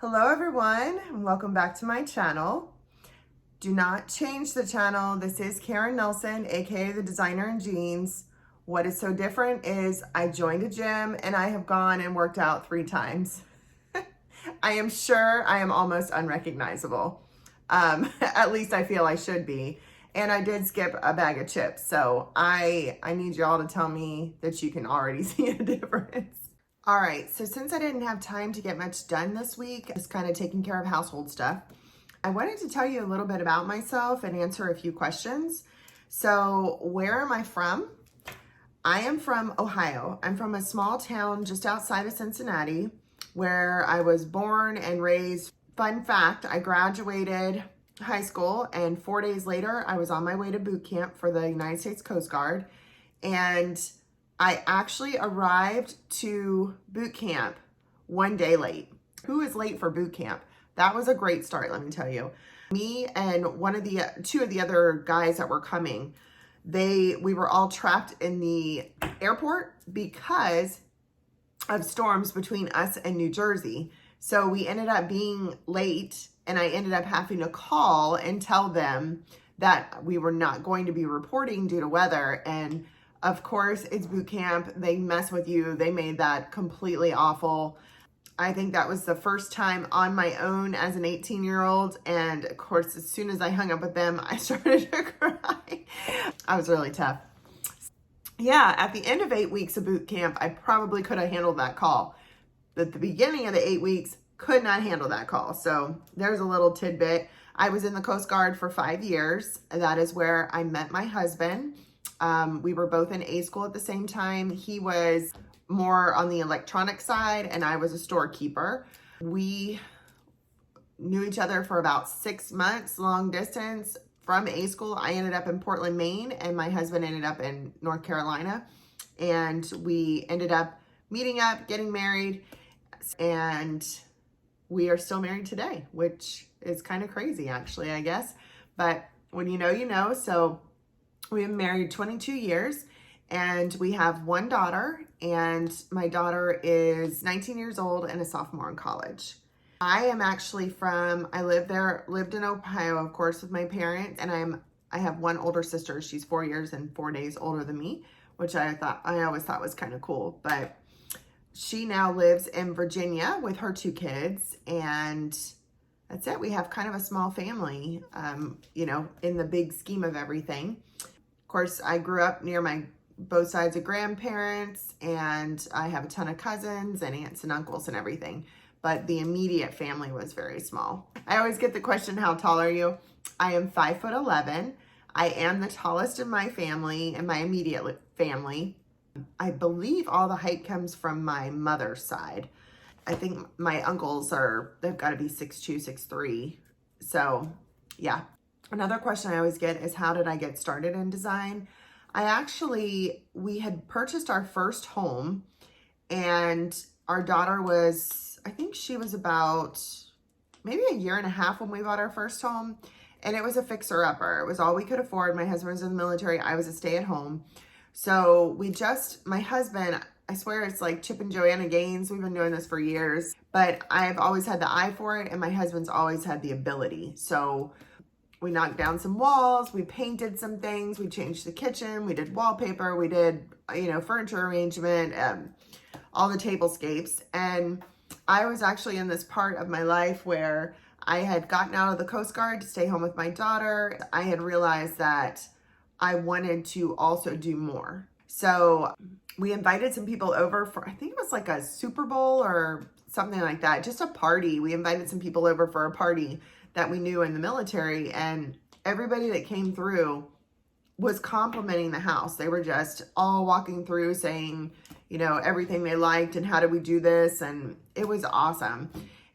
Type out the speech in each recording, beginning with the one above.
Hello everyone, and welcome back to my channel. Do not change the channel. This is Karen Nelson, aka the Designer in Jeans. What is so different is I joined a gym and I have gone and worked out 3 times. I am sure I am almost unrecognizable. At least I feel I should be. And I did skip a bag of chips. So I need y'all to tell me that you can already see a difference. All right, so since I didn't have time to get much done this week, just kind of taking care of household stuff, I wanted to tell you a little bit about myself and answer a few questions. So where am I from? I am from Ohio. I'm from a small town just outside of Cincinnati where I was born and raised. Fun fact, I graduated high school and 4 days later, I was on my way to boot camp for the United States Coast Guard. And I actually arrived to boot camp 1 day late. Who is late for boot camp? That was a great start, let me tell you. Me and two of the other guys that were coming, we were all trapped in the airport because of storms between us and New Jersey. So we ended up being late and I ended up having to call and tell them that we were not going to be reporting due to weather. And of course, it's boot camp. They mess with you. They made that completely awful. I think that was the first time on my own as an 18-year-old. And of course, as soon as I hung up with them, I started to cry. I was really tough. Yeah, at the end of 8 weeks of boot camp, I probably could have handled that call. But at the beginning of the 8 weeks, could not handle that call. So there's a little tidbit. I was in the Coast Guard for 5 years. That is where I met my husband. We were both in A school at the same time. He was more on the electronic side and I was a storekeeper. We knew each other for about 6 months, long distance. From A school, I ended up in Portland, Maine, and my husband ended up in North Carolina. And we ended up meeting up, getting married, and we are still married today, which is kind of crazy actually, I guess. But when you know, you know. So we've been married 22 years and we have 1 daughter, and my daughter is 19 years old and a sophomore in college. I am actually I lived in Ohio, of course, with my parents, and I have 1 older sister. She's 4 years and 4 days older than me, which I always thought was kind of cool. But she now lives in Virginia with her 2 kids, and that's it. We have kind of a small family, in the big scheme of everything. Of course, I grew up near both sides of grandparents, and I have a ton of cousins and aunts and uncles and everything. But the immediate family was very small. I always get the question, how tall are you? I am 5'11". I am the tallest in my family, in my immediate family. I believe all the height comes from my mother's side. I think my uncles they've got to be 6'2", 6'3". So yeah. Another question I always get is, how did I get started in design? We had purchased our first home, and our daughter I think she was about maybe 1.5 years when we bought our first home, and it was a fixer-upper. It was all we could afford. My husband was in the military. I was a stay-at-home. So my husband, I swear it's like Chip and Joanna Gaines. We've been doing this for years, but I've always had the eye for it, and my husband's always had the ability. So we knocked down some walls, we painted some things, we changed the kitchen, we did wallpaper, we did, furniture arrangement, all the tablescapes. And I was actually in this part of my life where I had gotten out of the Coast Guard to stay home with my daughter. I had realized that I wanted to also do more. So we invited some people over for, I think it was like a Super Bowl or something like that, just a party. We invited some people over for a party that we knew in the military, and everybody that came through was complimenting the house. They were just all walking through saying, everything they liked and how did we do this, and it was awesome.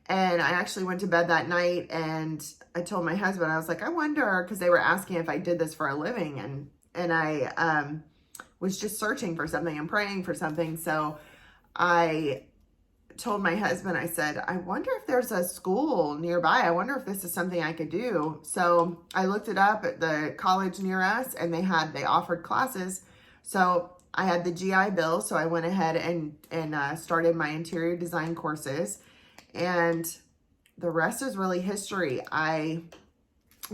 And I actually went to bed that night and I told my husband, I was like, I wonder, because they were asking if I did this for a living, and I was just searching for something and praying for something. So I told my husband, I said, I wonder if there's a school nearby. I wonder if this is something I could do. So I looked it up at the college near us, and they offered classes. So I had the GI Bill, so I went ahead and started my interior design courses. And the rest is really history. I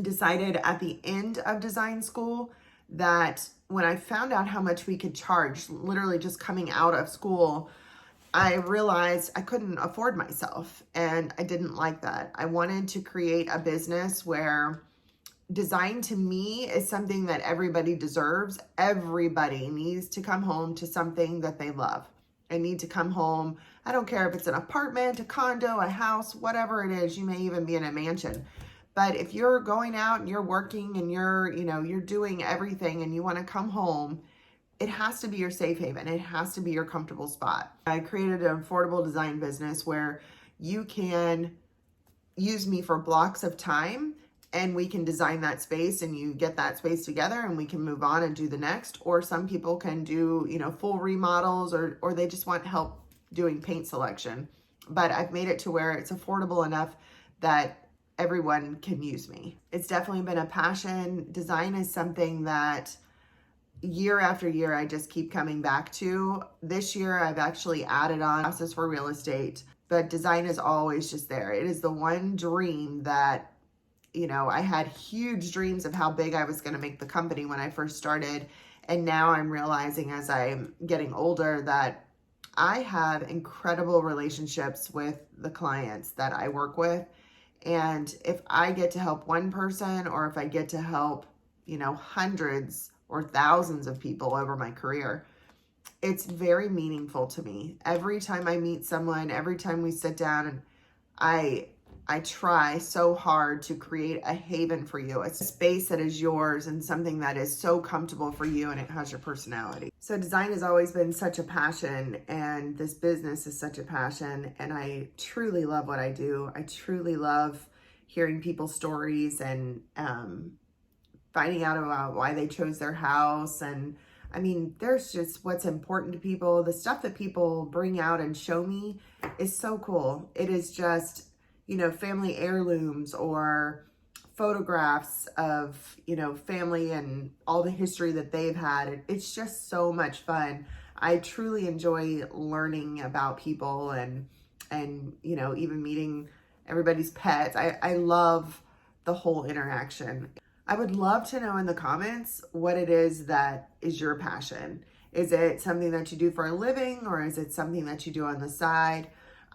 decided at the end of design school that when I found out how much we could charge, literally just coming out of school, I realized I couldn't afford myself, and I didn't like that. I wanted to create a business where design to me is something that everybody deserves. Everybody needs to come home to something that they love. I need to come home. I don't care if it's an apartment, a condo, a house, whatever it is. You may even be in a mansion. But if you're going out and you're working and you're doing everything and you want to come home, it has to be your safe haven. It has to be your comfortable spot. I created an affordable design business where you can use me for blocks of time and we can design that space and you get that space together and we can move on and do the next. Or some people can do, full remodels or they just want help doing paint selection. But I've made it to where it's affordable enough that everyone can use me. It's definitely been a passion. Design is something that year after year, I just keep coming back to. This year, I've actually added on classes for real estate, but design is always just there. It is the one dream that, I had huge dreams of how big I was going to make the company when I first started. And now I'm realizing as I'm getting older that I have incredible relationships with the clients that I work with. And if I get to help one person or if I get to help, hundreds or thousands of people over my career, it's very meaningful to me. Every time I meet someone, every time we sit down, and I try so hard to create a haven for you. It's a space that is yours and something that is so comfortable for you and it has your personality. So design has always been such a passion and this business is such a passion, and I truly love what I do. I truly love hearing people's stories and finding out about why they chose their house. And there's just what's important to people. The stuff that people bring out and show me is so cool. It is just, family heirlooms or photographs of, family and all the history that they've had. It's just so much fun. I truly enjoy learning about people and even meeting everybody's pets. I love the whole interaction. I would love to know in the comments what it is that is your passion. Is it something that you do for a living or is it something that you do on the side?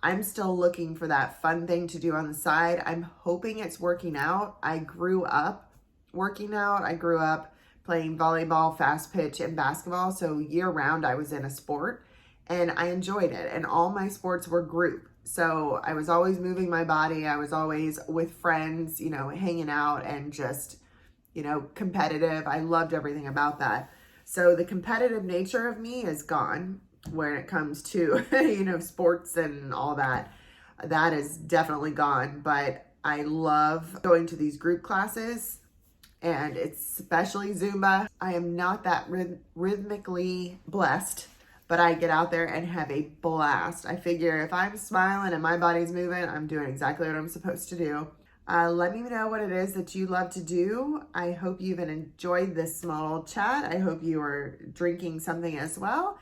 I'm still looking for that fun thing to do on the side. I'm hoping it's working out. I grew up working out. I grew up playing volleyball, fast pitch, and basketball. So year round I was in a sport and I enjoyed it. And all my sports were group. So I was always moving my body. I was always with friends, hanging out and just competitive. I loved everything about that. So the competitive nature of me is gone when it comes to, sports and all that. That is definitely gone. But I love going to these group classes, and it's especially Zumba. I am not that rhythmically blessed, but I get out there and have a blast. I figure if I'm smiling and my body's moving, I'm doing exactly what I'm supposed to do. Let me know what it is that you love to do. I hope you've enjoyed this small chat. I hope you are drinking something as well.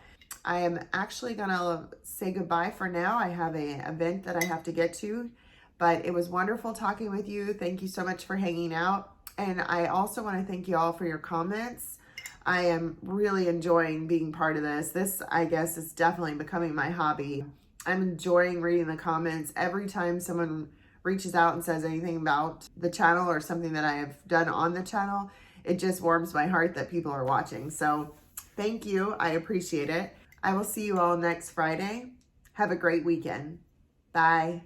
I am actually gonna say goodbye for now. I have an event that I have to get to, but it was wonderful talking with you. Thank you so much for hanging out. And I also want to thank you all for your comments. I am really enjoying being part of this. This, I guess, is definitely becoming my hobby. I'm enjoying reading the comments. Every time someone reaches out and says anything about the channel or something that I have done on the channel, it just warms my heart that people are watching. So thank you. I appreciate it. I will see you all next Friday. Have a great weekend. Bye.